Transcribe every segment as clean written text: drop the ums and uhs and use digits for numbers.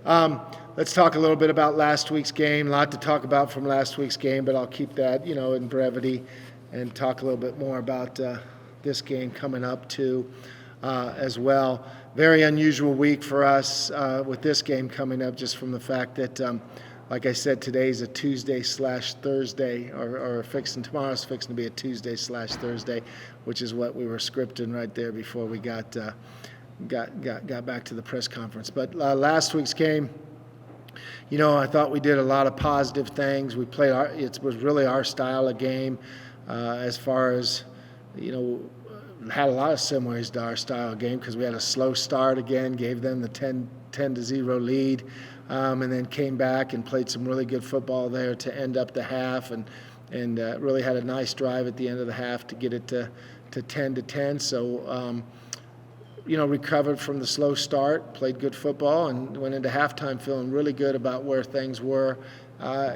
Let's talk a little bit about last week's game. A lot to talk about from last week's game, but I'll keep that, in brevity and talk a little bit more about this game coming up too as well. Very unusual week for us with this game coming up, just from the fact that, like I said, today's a Tuesday/Thursday, or tomorrow's fixing to be a Tuesday/Thursday, which is what we were scripting right there before we got back to the press conference. But last week's game, I thought we did a lot of positive things. We played it was really our style of game, as far as, had a lot of similarities to our style of game, because we had a slow start again, gave them the 10-0 lead, and then came back and played some really good football there to end up the half, and really had a nice drive at the end of the half to get it to 10-10. So, recovered from the slow start, played good football, and went into halftime feeling really good about where things were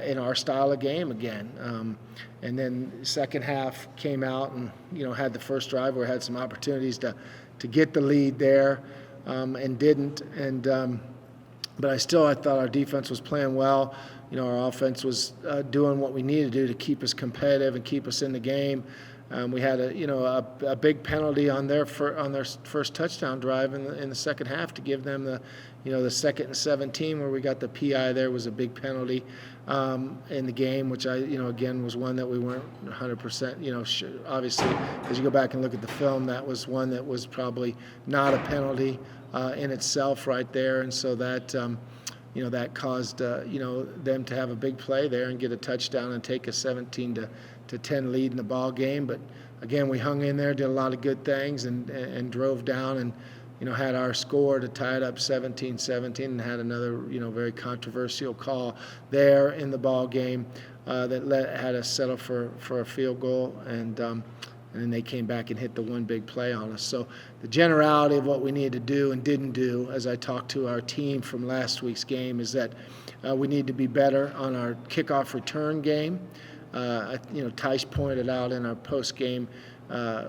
in our style of game again. And then second half came out and, had the first drive where we had some opportunities to get the lead there, and didn't. But I thought our defense was playing well. Our offense was doing what we needed to do to keep us competitive and keep us in the game. We had a big penalty on their first touchdown drive in the second half to give them the 2nd and 17, where we got the PI. There was a big penalty in the game, which again was one that we weren't 100%. Obviously, as you go back and look at the film, that was one that was probably not a penalty in itself right there, and so that that caused them to have a big play there and get a touchdown and take a 17-10 lead in the ball game. But again, we hung in there, did a lot of good things, and drove down and had our score to tie it up 17-17, and had another very controversial call there in the ball game that had us settle for a field goal, and then they came back and hit the one big play on us. So the generality of what we needed to do and didn't do, as I talked to our team from last week's game, is that we need to be better on our kickoff return game. Tice pointed out in our post game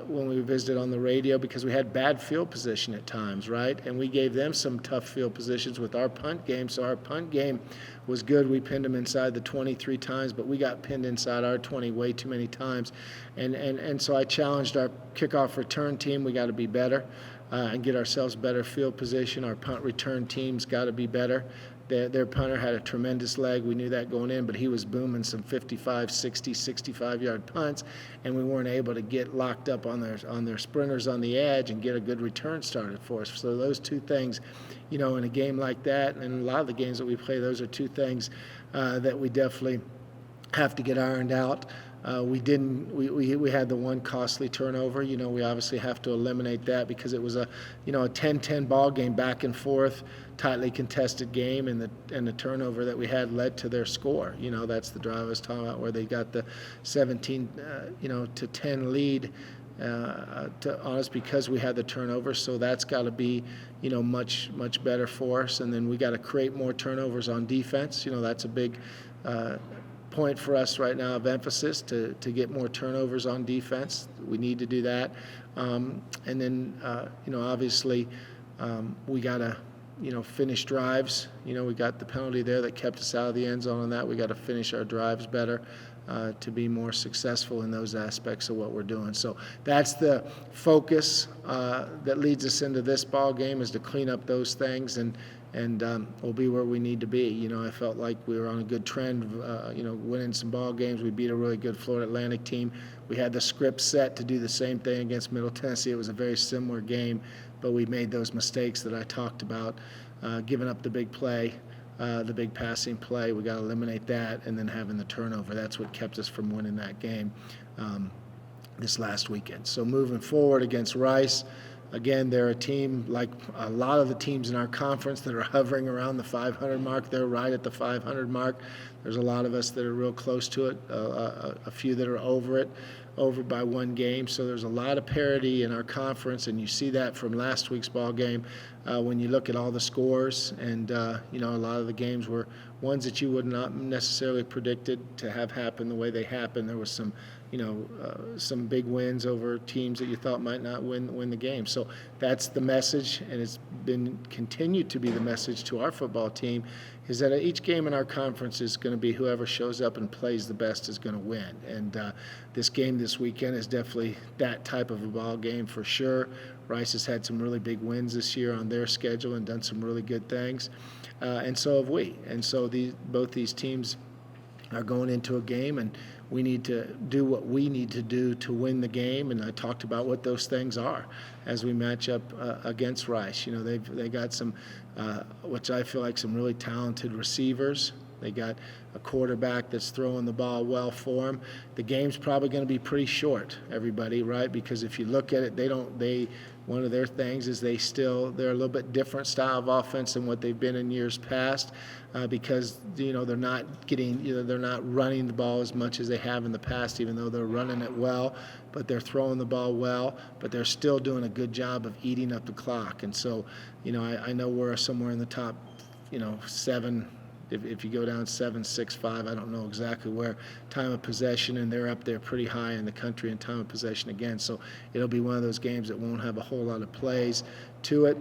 when we visited on the radio, because we had bad field position at times, right? And we gave them some tough field positions with our punt game. So our punt game was good. We pinned them inside the 20 3 times, but we got pinned inside our 20 way too many times. And so I challenged our kickoff return team. We got to be better and get ourselves better field position. Our punt return team's got to be better. Their punter had a tremendous leg. We knew that going in, but he was booming some 55, 60, 65-yard punts, and we weren't able to get locked up on their sprinters on the edge and get a good return started for us. So those two things, in a game like that, and a lot of the games that we play, those are two things that we definitely have to get ironed out. We had the one costly turnover. We obviously have to eliminate that, because it was a 10-10 ball game, back and forth, tightly contested game, and the turnover that we had led to their score. That's the drive I was talking about, where they got the 17 to 10 lead on us because we had the turnover. So that's got to be much better for us. And then we got to create more turnovers on defense. That's a big point for us right now of emphasis, to get more turnovers on defense. We need to do that. And then obviously we got to finish drives. We got the penalty there that kept us out of the end zone on that. We got to finish our drives better to be more successful in those aspects of what we're doing. So that's the focus that leads us into this ball game, is to clean up those things, and we'll be where we need to be. I felt like we were on a good trend, winning some ball games. We beat a really good Florida Atlantic team. We had the script set to do the same thing against Middle Tennessee. It was a very similar game, but we made those mistakes that I talked about, giving up the big play, the big passing play. We got to eliminate that, and then having the turnover. That's what kept us from winning that game this last weekend. So moving forward against Rice, again, they're a team like a lot of the teams in our conference that are hovering around the 500 mark. They're right at the 500 mark. There's a lot of us that are real close to it, a few that are over by one game. So there's a lot of parity in our conference, and you see that from last week's ball game when you look at all the scores. And, a lot of the games were ones that you would not necessarily predicted to have happen the way they happened. There was some some big wins over teams that you thought might not win the game. So that's the message, and it's been continued to be the message to our football team, is that each game in our conference is going to be whoever shows up and plays the best is going to win. And this game this weekend is definitely that type of a ball game for sure. Rice has had some really big wins this year on their schedule and done some really good things, and so have we. And so both these teams are going into a game, and we need to do what we need to do to win the game. And I talked about what those things are as we match up against Rice. They got some, which I feel like some really talented receivers. They got a quarterback that's throwing the ball well for them. The game's probably going to be pretty short, everybody, right? Because if you look at it, one of their things is they're a little bit different style of offense than what they've been in years past, because they're not running the ball as much as they have in the past, even though they're running it well, but they're throwing the ball well, but they're still doing a good job of eating up the clock. And so, I know we're somewhere in the top, 7. If you go down 7, 6, 5, I don't know exactly where, time of possession, and they're up there pretty high in the country in time of possession again. So it'll be one of those games that won't have a whole lot of plays to it,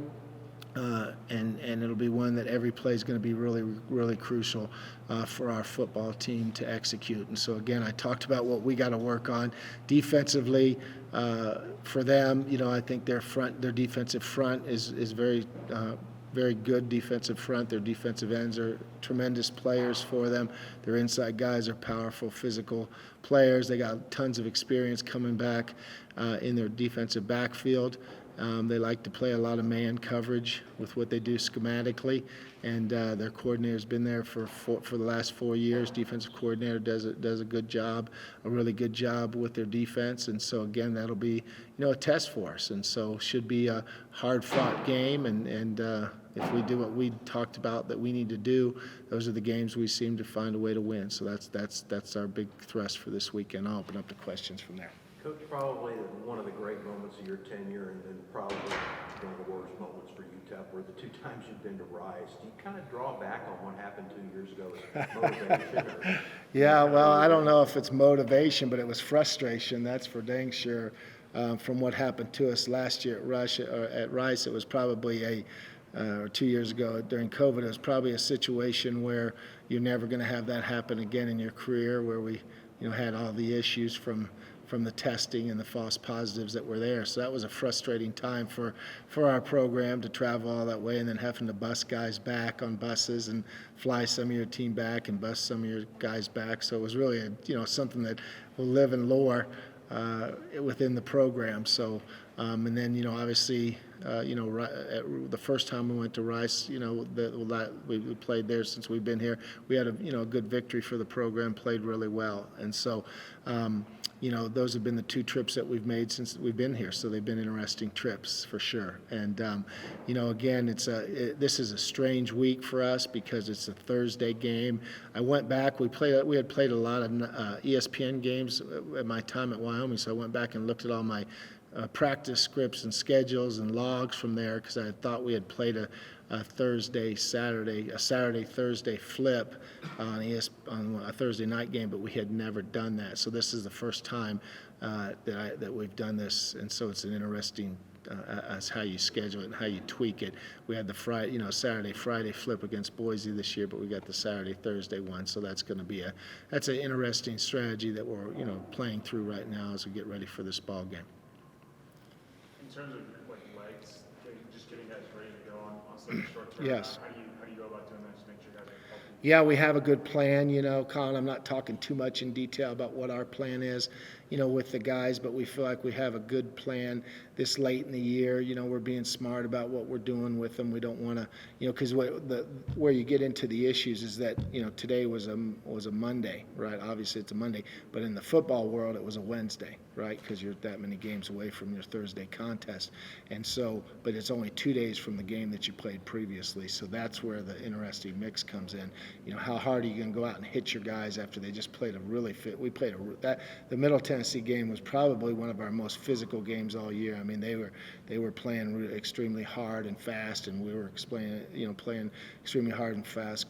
and it'll be one that every play is going to be really, really crucial for our football team to execute. And so again, I talked about what we got to work on defensively. For them, I think their defensive front is very good defensive front. Their defensive ends are tremendous players for them. Their inside guys are powerful, physical players. They got tons of experience coming back in their defensive backfield. They like to play a lot of man coverage with what they do schematically, and their coordinator's been there for the last 4 years. Defensive coordinator does a good job, a really good job with their defense, and so again, that'll be a test for us, and so should be a hard-fought game, and if we do what we talked about that we need to do, those are the games we seem to find a way to win. So that's our big thrust for this weekend. I'll open up to questions from there. Coach, probably one of the great moments of your tenure, and then probably one of the worst moments for UTEP were the 2 times you've been to Rice. Do you kind of draw back on what happened 2 years ago as motivation? Yeah, well, I don't know if it's motivation, but it was frustration. That's for dang sure. From what happened to us last year at Rice, it was probably or 2 years ago during COVID, it was probably a situation where you're never going to have that happen again in your career, where we, had all the issues from the testing and the false positives that were there. So that was a frustrating time for our program to travel all that way and then having to bus guys back on buses and fly some of your team back and bus some of your guys back. So it was really something that will live in lore within the program. So and then obviously the first time we went to Rice, we played there since we've been here. We had a good victory for the program, played really well, and so those have been the 2 trips that we've made since we've been here. So they've been interesting trips for sure. And again, this is a strange week for us because it's a Thursday game. I went back. We had played a lot of ESPN games at my time at Wyoming, so I went back and looked at all my practice scripts and schedules and logs from there because I thought we had played a Saturday-Thursday flip on a Thursday night game, but we had never done that. So this is the first time that we've done this, and so it's an interesting as how you schedule it and how you tweak it. We had the Saturday-Friday flip against Boise this year, but we got the Saturday-Thursday one, so that's going to be that's an interesting strategy that we're playing through right now as we get ready for this ball game. In terms of legs, just getting guys ready to go on such a short term. Yes. How do you go about doing that to make sure guys are healthy? Yeah, we have a good plan, Colin. I'm not talking too much in detail about what our plan is, with the guys, but we feel like we have a good plan this late in the year. We're being smart about what we're doing with them. We don't want to, because where you get into the issues is that, today was a Monday, right? Obviously it's a Monday, but in the football world it was a Wednesday, right? Because you're that many games away from your Thursday contest. And so, but it's only 2 days from the game that you played previously. So that's where the interesting mix comes in. How hard are you going to go out and hit your guys after they just played a really fit? We played the Middle Tennessee Tennessee game was probably one of our most physical games all year. I mean, they were playing extremely hard and fast, and we were playing extremely hard and fast.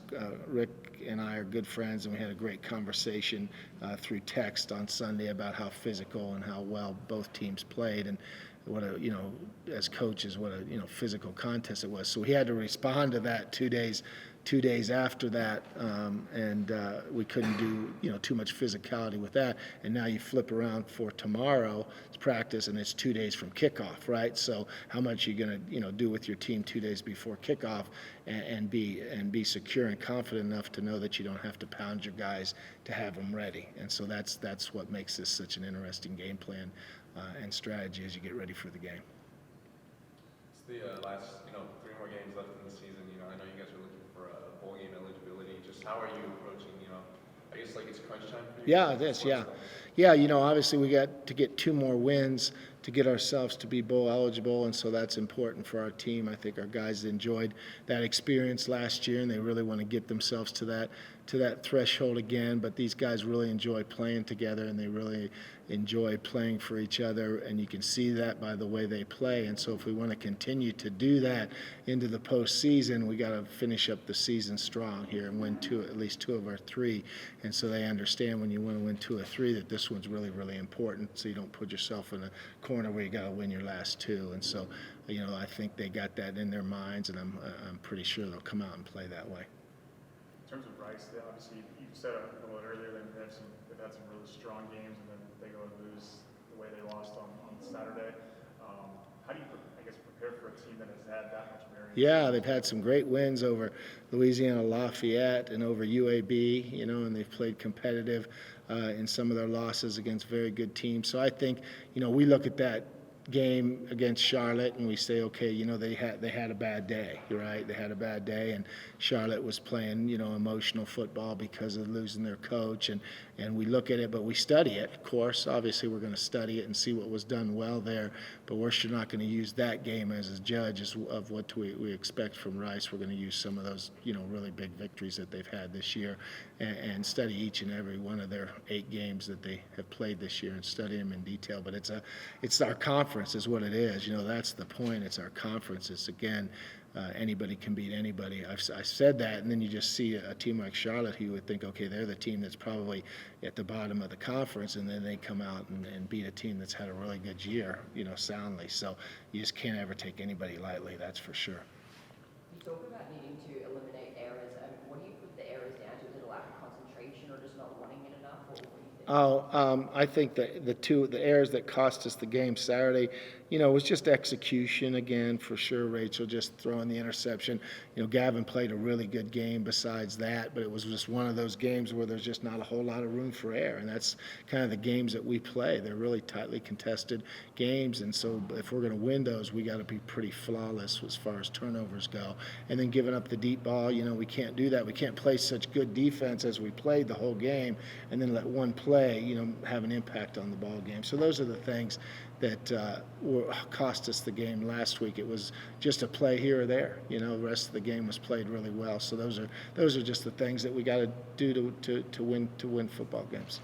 Rick and I are good friends, and we had a great conversation through text on Sunday about how physical and how well both teams played, and what a, as coaches, what a, physical contest it was. So we had to respond to that 2 days after that, and we couldn't do too much physicality with that. And now you flip around for tomorrow's practice, and it's 2 days from kickoff, right? So how much are you going to do with your team 2 days before kickoff, and be secure and confident enough to know that you don't have to pound your guys to have them ready. And so that's what makes this such an interesting game plan and strategy as you get ready for the game. It's the last 3 more games left in the season. I know you guys are looking for a bowl game eligibility. Just how are you approaching? I guess like it's crunch time for you. Yeah, it is. Yeah, yeah. Obviously we got to get 2 more wins to get ourselves to be bowl eligible, and so that's important for our team. I think our guys enjoyed that experience last year, and they really want to get themselves to that threshold again. But these guys really enjoy playing together, and they really enjoy playing for each other, and you can see that by the way they play. And so if we want to continue to do that into the postseason, we got to finish up the season strong here and win at least 2 of our 3. And so they understand when you want to win 2 or 3 that this one's really, really important, so you don't put yourself in a corner where you got to win your last 2. And so, I think they got that in their minds, and I'm pretty sure they'll come out and play that way. In terms of Rice, obviously you said a little earlier that they've had some really strong games, and then they go and lose the way they lost on Saturday. How do you, I guess, prepare for a team that has had that much variance? Yeah, they've had some great wins over Louisiana Lafayette and over UAB, and they've played competitive in some of their losses against very good teams. So I think, we look at that game against Charlotte and we say, okay, they had a bad day, right? They had a bad day, and Charlotte was playing, emotional football because of losing their coach, and we look at it, but we study it, of course. Obviously, we're going to study it and see what was done well there, but we're sure not going to use that game as a judge of what we expect from Rice. We're going to use some of those, really big victories that they've had this year, and study each and every one of their 8 games that they have played this year and study them in detail. But it's our conference is what it is. That's the point. It's our conference. It's, again, anybody can beat anybody. I said that, and then you just see a team like Charlotte who you would think, okay, they're the team that's probably at the bottom of the conference, and then they come out and beat a team that's had a really good year, soundly. So you just can't ever take anybody lightly, that's for sure. You talk about needing to eliminate errors. What do you put the errors down to? Is it a lack of concentration or just not wanting it enough? Or what do you think? I think that the errors that cost us the game Saturday, was just execution again, for sure. Rachel just throwing the interception. Gavin played a really good game besides that, but it was just one of those games where there's just not a whole lot of room for error, and that's kind of the games that we play. They're really tightly contested games, and so if we're going to win those, we got to be pretty flawless as far as turnovers go. And then giving up the deep ball, we can't do that. We can't play such good defense as we played the whole game and then let one play, have an impact on the ball game. So those are the things that cost us the game last week. It was just a play here or there. The rest of the game was played really well. So those are just the things that we got to do to win football games.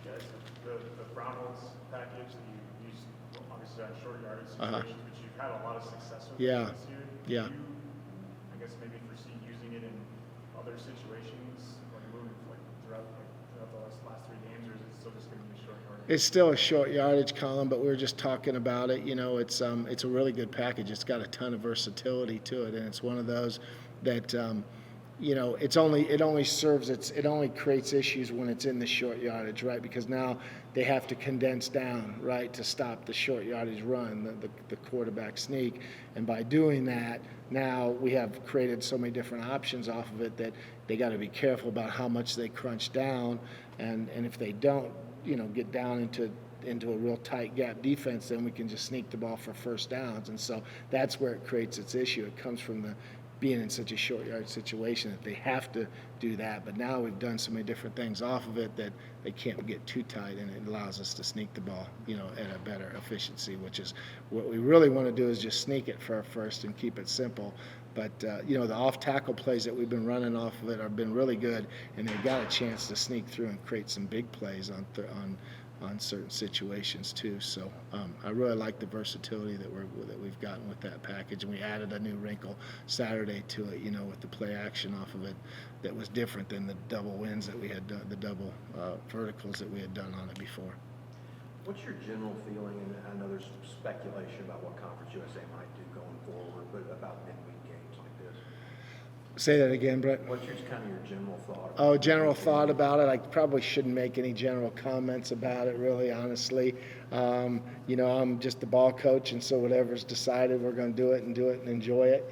Guys, the Brownholds package that you used, obviously on short yardage situations, but you've had a lot of success with Yeah. this year. Yeah. Do you, I guess, maybe foresee using it in other situations, throughout the last 3 games, or is it still just going to be short yardage? It's still a short yardage column, but we were just talking about it. It's a really good package. It's got a ton of versatility to it, and it's one of those that it only creates issues when it's in the short yardage, right? Because now they have to condense down, right, to stop the short yardage run, the quarterback sneak. And by doing that, now we have created so many different options off of it that they got to be careful about how much they crunch down, and if they don't, get down into a real tight gap defense, then we can just sneak the ball for first downs. And so that's where it creates its issue. It comes from being in such a short yard situation that they have to do that. But now we've done so many different things off of it that they can't get too tight, and it allows us to sneak the ball, at a better efficiency, which is what we really want to do, is just sneak it for our first and keep it simple. But, the off-tackle plays that we've been running off of it have been really good, and they've got a chance to sneak through and create some big plays on on certain situations too. So I really like the versatility that we've gotten with that package, and we added a new wrinkle Saturday to it, with the play action off of it that was different than the double wins that we had done, the double verticals that we had done on it before. What's your general feeling, and I know there's some speculation about what Conference USA might do going forward, but about midweek games like this? Say that again, Brett. What's kind of your general thought? Oh, general thought about it. I probably shouldn't make any general comments about it, really, honestly. I'm just the ball coach, and so whatever's decided, we're going to do it and enjoy it,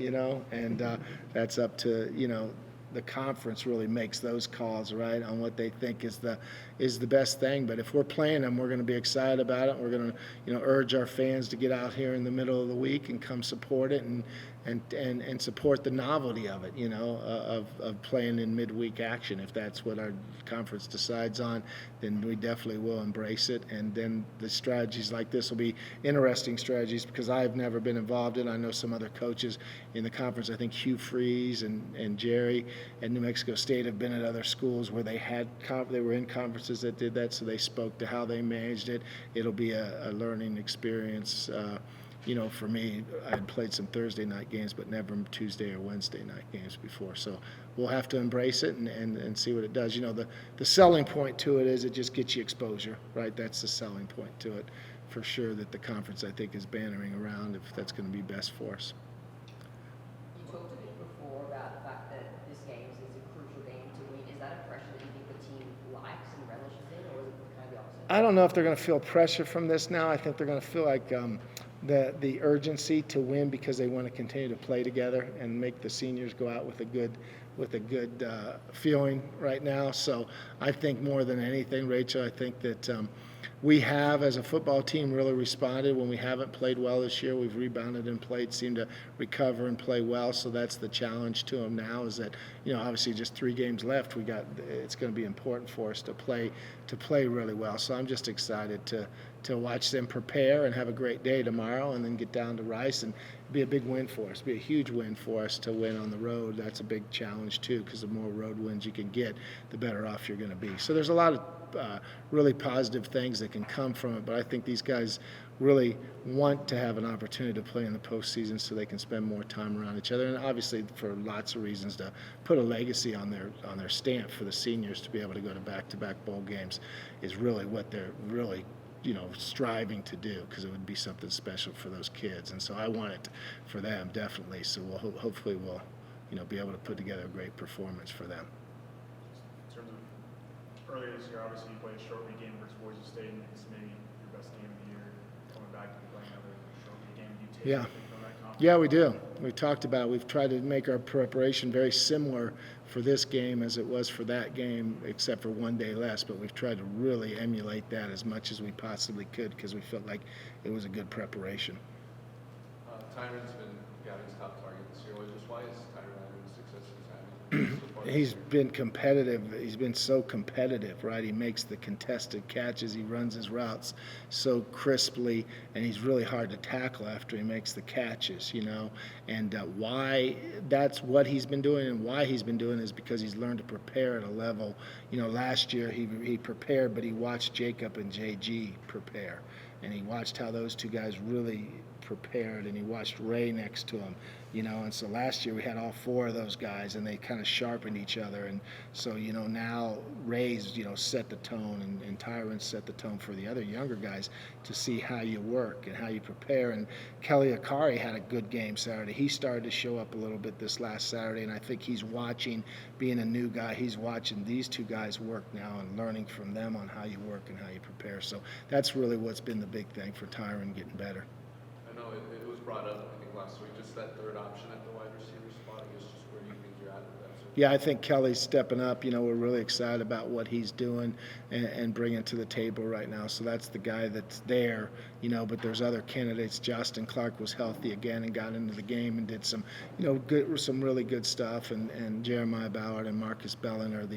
and that's up to, the conference really makes those calls, right, on what they think is the best thing. But if we're playing them, we're going to be excited about it. We're going to, urge our fans to get out here in the middle of the week and come support it and support the novelty of it, of playing in midweek action. If that's what our conference decides on, then we definitely will embrace it. And then the strategies like this will be interesting strategies, because I've never been involved in. I know some other coaches in the conference. I think Hugh Freeze and Jerry at New Mexico State have been at other schools where they were in conferences that did that, so they spoke to how they managed it. It'll be a learning experience. For me, I had played some Thursday night games, but never Tuesday or Wednesday night games before. So we'll have to embrace it and see what it does. The selling point to it is it just gets you exposure, right? That's the selling point to it, for sure, that the conference, I think, is bannering around if that's going to be best for us. You talked a bit before about the fact that this game is a crucial game to win. Is that a pressure that you think the team likes and relishes in, or is it kind of the opposite? I don't know if they're going to feel pressure from this now. I think they're going to feel like the urgency to win, because they want to continue to play together and make the seniors go out with a good feeling right now. So I think more than anything, Rachel, I think that we have, as a football team, really responded when we haven't played well this year. We've rebounded and seemed to recover and play well. So that's the challenge to them now, is that, obviously just 3 games left. It's going to be important for us to play really well. So I'm just excited to watch them prepare and have a great day tomorrow, and then get down to Rice, and be a big win for us, be a huge win for us to win on the road. That's a big challenge too, because the more road wins you can get, the better off you're going to be. So there's a lot of really positive things that can come from it, but I think these guys really want to have an opportunity to play in the postseason so they can spend more time around each other, and obviously for lots of reasons, to put a legacy on their stamp for the seniors to be able to go to back-to-back bowl games is really what they're really striving to do, because it would be something special for those kids. And so I want it for them, definitely. So hopefully we'll be able to put together a great performance for them. In terms of earlier this year, obviously you played a short week game versus Boise State, and it's maybe your best game of the year. Coming back to playing another short week game, do you take Yeah. anything from that conference? Yeah, we do. We talked about, we've tried to make our preparation very similar for this game as it was for that game, except for 1 day less, but we've tried to really emulate that as much as we possibly could, because we felt like it was a good preparation. Tyron's been Gavin's top target this year. Why is Tyron having the success he's having so far this He's year? been competitive. He's been so competitive, right? He makes the contested catches. He runs his routes so crisply, and he's really hard to tackle after he makes the catches, And why that's what he's been doing, and why he's been doing is because he's learned to prepare at a level. Last year he prepared, but he watched Jacob and JG prepare, and he watched how those two guys really prepared, and he watched Ray next to him, and so last year we had all 4 of those guys, and they kind of sharpened each other. And so now Ray's set the tone, and Tyron set the tone for the other younger guys to see how you work and how you prepare. And Kelly Akari had a good game Saturday. He started to show up a little bit this last Saturday, and I think he's watching, being a new guy, he's watching these 2 guys work now and learning from them on how you work and how you prepare. So that's really what's been the big thing for Tyron, getting better. I know it was brought up, I think, last week, just that third option at the wide receiver spot. I guess just where you think you're at with that. So Yeah, I think Kelly's stepping up. We're really excited about what he's doing and bringing to the table right now. So that's the guy that's there, but there's other candidates. Justin Clark was healthy again and got into the game and did some, some really good stuff. And Jeremiah Ballard and Marcus Bellin are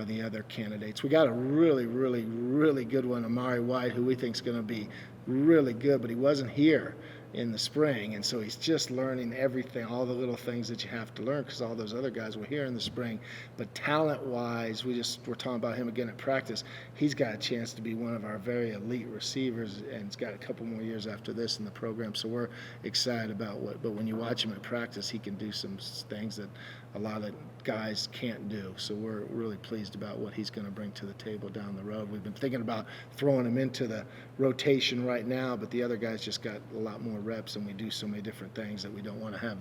the other candidates. We got a really, really, really good one, Amari White, who we think is going to be really good, but he wasn't here in the spring, and so he's just learning everything, all the little things that you have to learn, because all those other guys were here in the spring. But talent-wise, we're talking about him again at practice. He's got a chance to be one of our very elite receivers, and he's got a couple more years after this in the program. So we're excited about what. But when you watch him at practice, he can do some things that a lot of guys can't do. So we're really pleased about what he's going to bring to the table down the road. We've been thinking about throwing him into the rotation right now, but the other guys just got a lot more reps, and we do so many different things that we don't want to have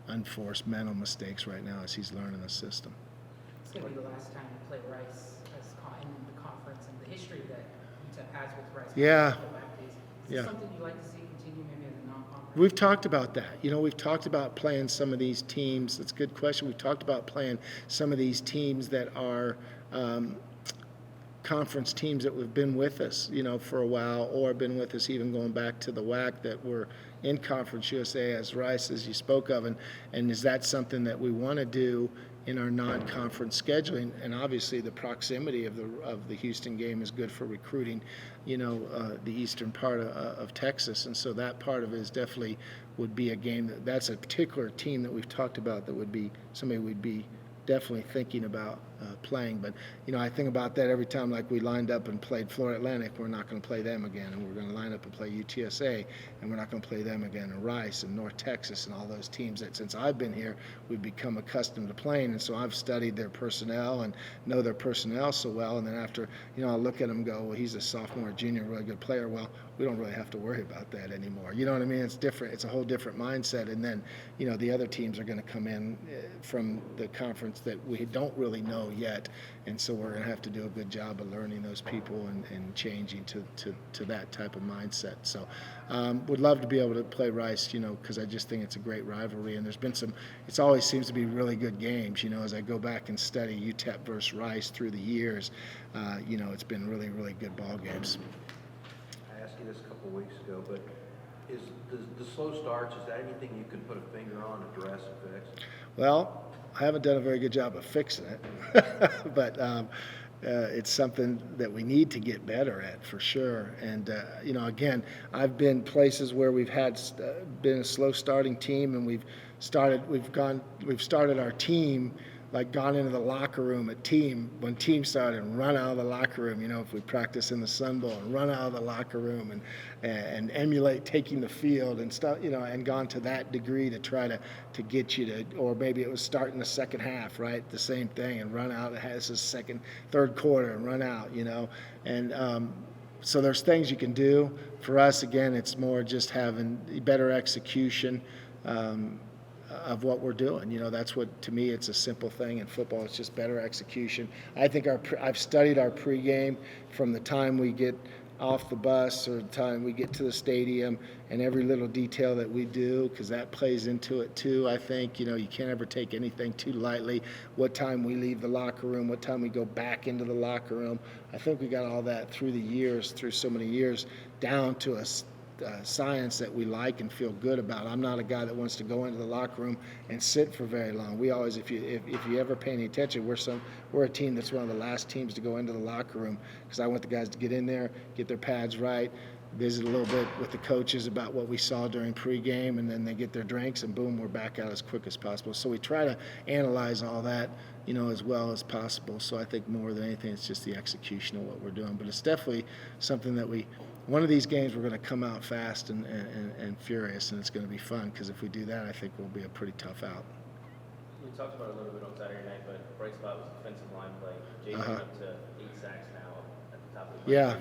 unforced mental mistakes right now as he's learning the system. It's going to be the last time you play Rice in the conference and the history that UTEP has with Rice. Yeah. Is Yeah. this something you'd like to see continue maybe as a non-conference? We've talked about that. We've talked about playing some of these teams. That's a good question. We've talked about playing some of these teams that are conference teams that have been with us, for a while, or been with us even going back to the WAC that were in Conference USA as Rice, as you spoke of. And is that something that we want to do in our non-conference scheduling? And obviously the proximity of the Houston game is good for recruiting, the eastern part of Texas. And so that part of it is definitely would be a game that's a particular team that we've talked about that would be somebody we'd be definitely thinking about playing. But I think about that every time, like we lined up and played Florida Atlantic. We're not going to play them again, and we're going to line up and play UTSA, and we're not going to play them again, and Rice and North Texas and all those teams that since I've been here we've become accustomed to playing. And so I've studied their personnel and know their personnel so well, and then after I look at them and go, well, he's a sophomore, junior, really good player. Well, we don't really have to worry about that anymore. You know what I mean? It's different. It's a whole different mindset. And then the other teams are going to come in from the conference that we don't really know yet, and so we're going to have to do a good job of learning those people and changing to that type of mindset. So would love to be able to play Rice, because I just think it's a great rivalry, and there's been it always seems to be really good games. As I go back and study UTEP versus Rice through the years, it's been really, really good ball games. I asked you this a couple of weeks ago, but is the slow starts, is that anything you can put a finger on, address, and fix? Well, I haven't done a very good job of fixing it, but it's something that we need to get better at for sure. And again, I've been places where we've had been a slow starting team, and we've started our team, like gone into the locker room when team started and run out of the locker room, if we practice in the Sun Bowl, and run out of the locker room and emulate taking the field and stuff, and gone to that degree to try to get you to, or maybe it was starting the second half, right? The same thing, and run out. It has a third quarter and run out, and so there's things you can do. For us, again, it's more just having better execution of what we're doing. That's what, to me, it's a simple thing in football. It's just better execution. I think I've studied our pregame from the time we get off the bus or the time we get to the stadium, and every little detail that we do, because that plays into it too. I think you can't ever take anything too lightly. What time we leave the locker room, what time we go back into the locker room. I think we got all that through so many years, down to a science that we like and feel good about. I'm not a guy that wants to go into the locker room and sit for very long. We always, if you ever pay any attention, we're a team that's one of the last teams to go into the locker room, because I want the guys to get in there, get their pads right, visit a little bit with the coaches about what we saw during pregame, and then they get their drinks, and boom, we're back out as quick as possible. So we try to analyze all that, as well as possible. So I think more than anything, it's just the execution of what we're doing. But it's definitely something that one of these games we're going to come out fast and furious, and it's going to be fun, because if we do that, I think we'll be a pretty tough out. We talked about it a little bit on Saturday night, but the bright spot was defensive line play. Jay's up to 8 sacks now at the top of the Yeah.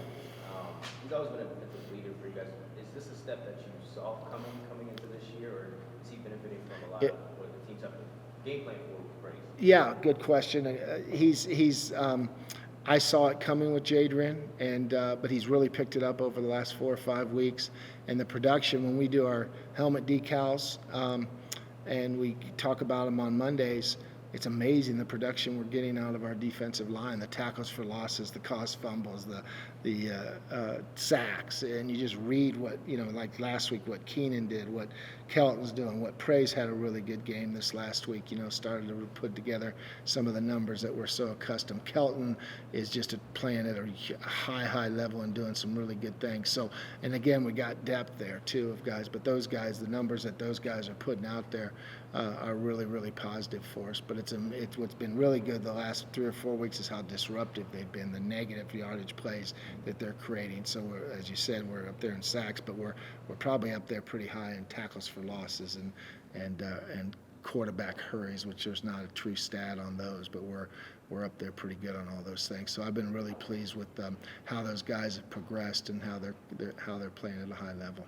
He's always been a leader for you guys. Is this a step that you saw coming into this year, or is he benefiting from a lot of what the team's up to game plan for Brace? Yeah, good question. I saw it coming with Jadrian, but he's really picked it up over the last 4 or 5 weeks. And the production, when we do our helmet decals, and we talk about them on Mondays, it's amazing the production we're getting out of our defensive line, the tackles for losses, the caused fumbles, the sacks, and you just read what, like last week, what Keenan did, what Kelton's doing. What Praise had a really good game this last week, started to put together some of the numbers that we're so accustomed. Kelton is just playing at a high level and doing some really good things. So, and again, we got depth there too of guys, but those guys, the numbers that those guys are putting out there are really positive for us. But it's what's been really good the last 3 or 4 weeks is how disruptive they've been, the negative yardage plays that they're creating. So as you said, we're up there in sacks, but we're probably up there pretty high in tackles for losses and quarterback hurries, which there's not a true stat on those, but we're up there pretty good on all those things. So I've been really pleased with how those guys have progressed and how they're playing at a high level.